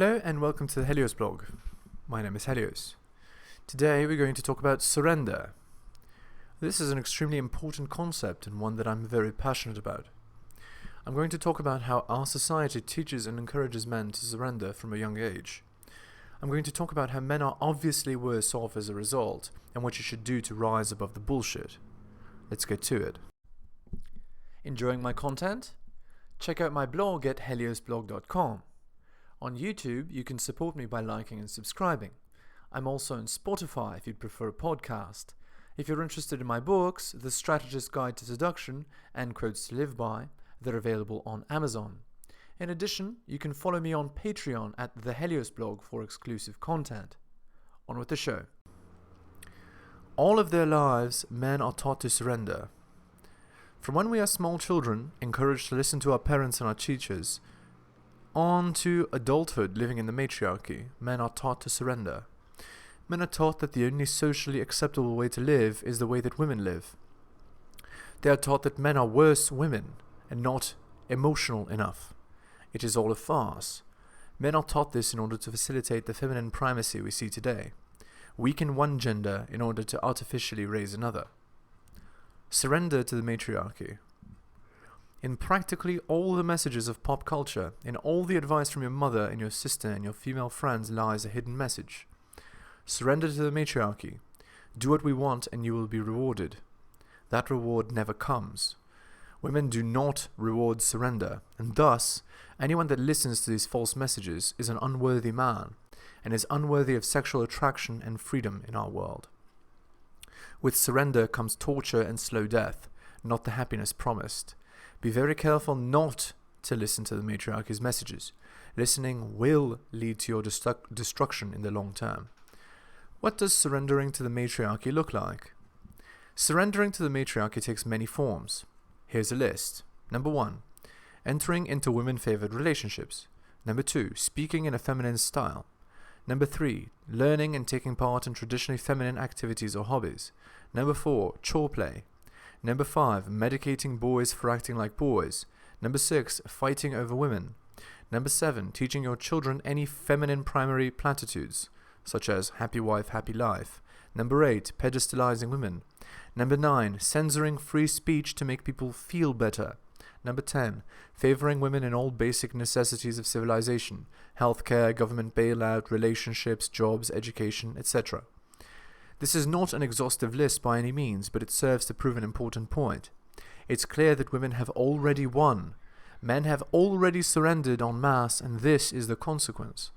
Hello and welcome to the Heliosblog. My name is Helios. Today we're going to talk about surrender. This is an extremely important concept and one that I'm very passionate about. I'm going to talk about how our society teaches and encourages men to surrender from a young age. I'm going to talk about how men are obviously worse off as a result and what you should do to rise above the bullshit. Let's get to it. Enjoying my content? Check out my blog at heliosblog.com. On YouTube, you can support me by liking and subscribing. I'm also on Spotify if you'd prefer a podcast. If you're interested in my books, The Strategist Guide to Seduction and Quotes to Live By, they're available on Amazon. In addition, you can follow me on Patreon at theheliosblog for exclusive content. On with the show. All of their lives, men are taught to surrender. From when we are small children, encouraged to listen to our parents and our teachers, on to adulthood living in the matriarchy, men are taught to surrender. Men are taught that the only socially acceptable way to live is the way that women live. They are taught that men are worse women and not emotional enough. It is all a farce. Men are taught this in order to facilitate the feminine primacy we see today. Weaken one gender in order to artificially raise another. Surrender to the matriarchy. In practically all the messages of pop culture, in all the advice from your mother and your sister and your female friends lies a hidden message. Surrender to the matriarchy. Do what we want and you will be rewarded. That reward never comes. Women do not reward surrender, and thus, anyone that listens to these false messages is an unworthy man, and is unworthy of sexual attraction and freedom in our world. With surrender comes torture and slow death, not the happiness promised. Be very careful not to listen to the matriarchy's messages. Listening will lead to your destruction in the long term. What does surrendering to the matriarchy look like? Surrendering to the matriarchy takes many forms. Here's a list. Number 1. Entering into women-favored relationships. Number 2. Speaking in a feminine style. Number 3. Learning and taking part in traditionally feminine activities or hobbies. Number 4. Chore play. Number 5. Medicating boys for acting like boys. Number 6. Fighting over women. Number 7. Teaching your children any feminine primary platitudes, such as happy wife, happy life. Number 8. Pedestalizing women. Number 9. Censoring free speech to make people feel better. Number 10. Favoring women in all basic necessities of civilization: healthcare, government bailout, relationships, jobs, education, etc. This is not an exhaustive list by any means, but it serves to prove an important point. It's clear that women have already won. Men have already surrendered en masse, and this is the consequence.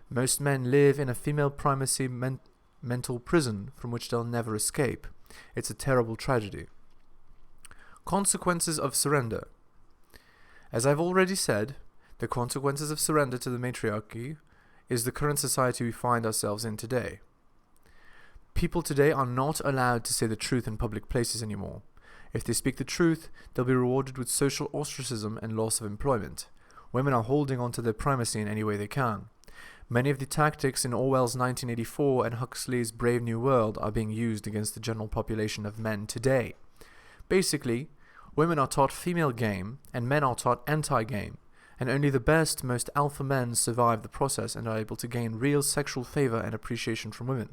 Most men live in a female primacy mental prison from which they'll never escape. It's a terrible tragedy. Consequences of surrender. As I've already said, the consequences of surrender to the matriarchy is the current society we find ourselves in today. People today are not allowed to say the truth in public places anymore. If they speak the truth, they'll be rewarded with social ostracism and loss of employment. Women are holding on to their primacy in any way they can. Many of the tactics in Orwell's 1984 and Huxley's Brave New World are being used against the general population of men today. Basically, women are taught female game and men are taught anti-game, and only the best, most alpha men survive the process and are able to gain real sexual favor and appreciation from women.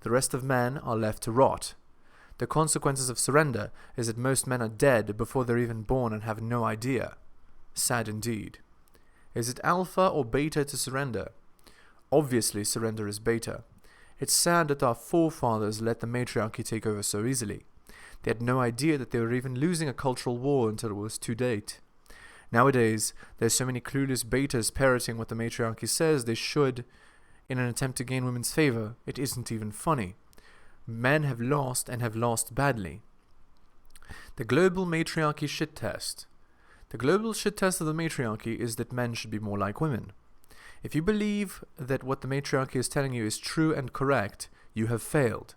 The rest of men are left to rot. The consequences of surrender is that most men are dead before they're even born and have no idea. Sad indeed. Is it alpha or beta to surrender? Obviously, surrender is beta. It's sad that our forefathers let the matriarchy take over so easily. They had no idea that they were even losing a cultural war until it was too late. Nowadays, there's so many clueless betas parroting what the matriarchy says they should in an attempt to gain women's favor, it isn't even funny. Men have lost and have lost badly. The global matriarchy shit test. The global shit test of the matriarchy is that men should be more like women. If you believe that what the matriarchy is telling you is true and correct, you have failed.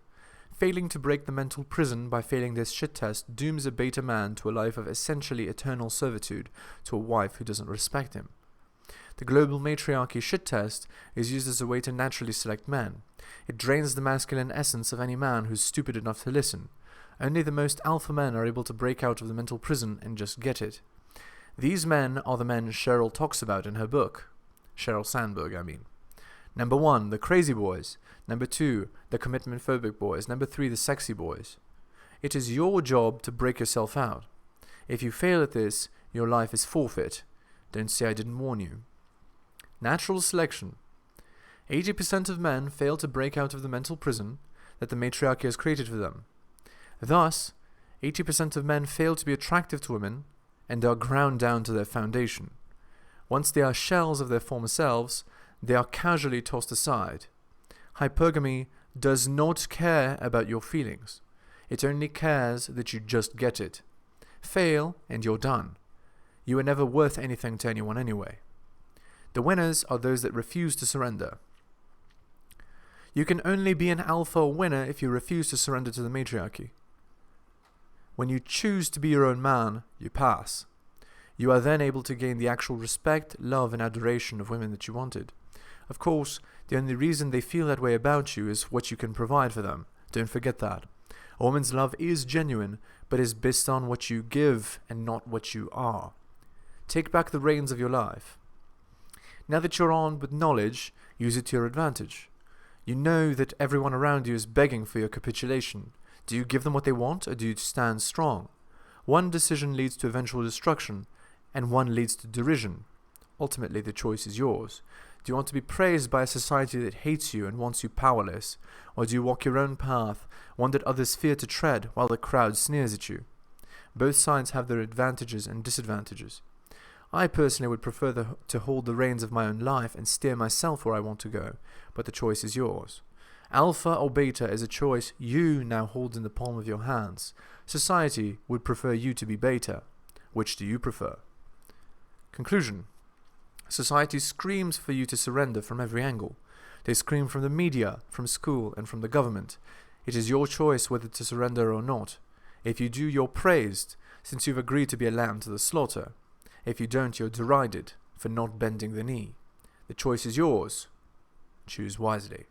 Failing to break the mental prison by failing this shit test dooms a beta man to a life of essentially eternal servitude to a wife who doesn't respect him. The global matriarchy shit test is used as a way to naturally select men. It drains the masculine essence of any man who's stupid enough to listen. Only the most alpha men are able to break out of the mental prison and just get it. These men are the men Sheryl talks about in her book. Number 1, the crazy boys. Number 2, the commitment phobic boys. Number 3, the sexy boys. It is your job to break yourself out. If you fail at this, your life is forfeit. Don't say I didn't warn you. Natural selection. 80% of men fail to break out of the mental prison that the matriarchy has created for them. Thus, 80% of men fail to be attractive to women and are ground down to their foundation. Once they are shells of their former selves, they are casually tossed aside. Hypergamy does not care about your feelings. It only cares that you just get it. Fail and you're done. You are never worth anything to anyone anyway. The winners are those that refuse to surrender. You can only be an alpha winner if you refuse to surrender to the matriarchy. When you choose to be your own man, you pass. You are then able to gain the actual respect, love, and adoration of women that you wanted. Of course, the only reason they feel that way about you is what you can provide for them. Don't forget that. A woman's love is genuine, but is based on what you give and not what you are. Take back the reins of your life. Now that you're armed with knowledge, use it to your advantage. You know that everyone around you is begging for your capitulation. Do you give them what they want, or do you stand strong? One decision leads to eventual destruction, and one leads to derision. Ultimately, the choice is yours. Do you want to be praised by a society that hates you and wants you powerless? Or do you walk your own path, one that others fear to tread while the crowd sneers at you? Both sides have their advantages and disadvantages. I personally would prefer to hold the reins of my own life and steer myself where I want to go, but the choice is yours. Alpha or beta is a choice you now hold in the palm of your hands. Society would prefer you to be beta. Which do you prefer? Conclusion. Society screams for you to surrender from every angle. They scream from the media, from school, and from the government. It is your choice whether to surrender or not. If you do, you're praised, since you've agreed to be a lamb to the slaughter. If you don't, you're derided for not bending the knee. The choice is yours. Choose wisely.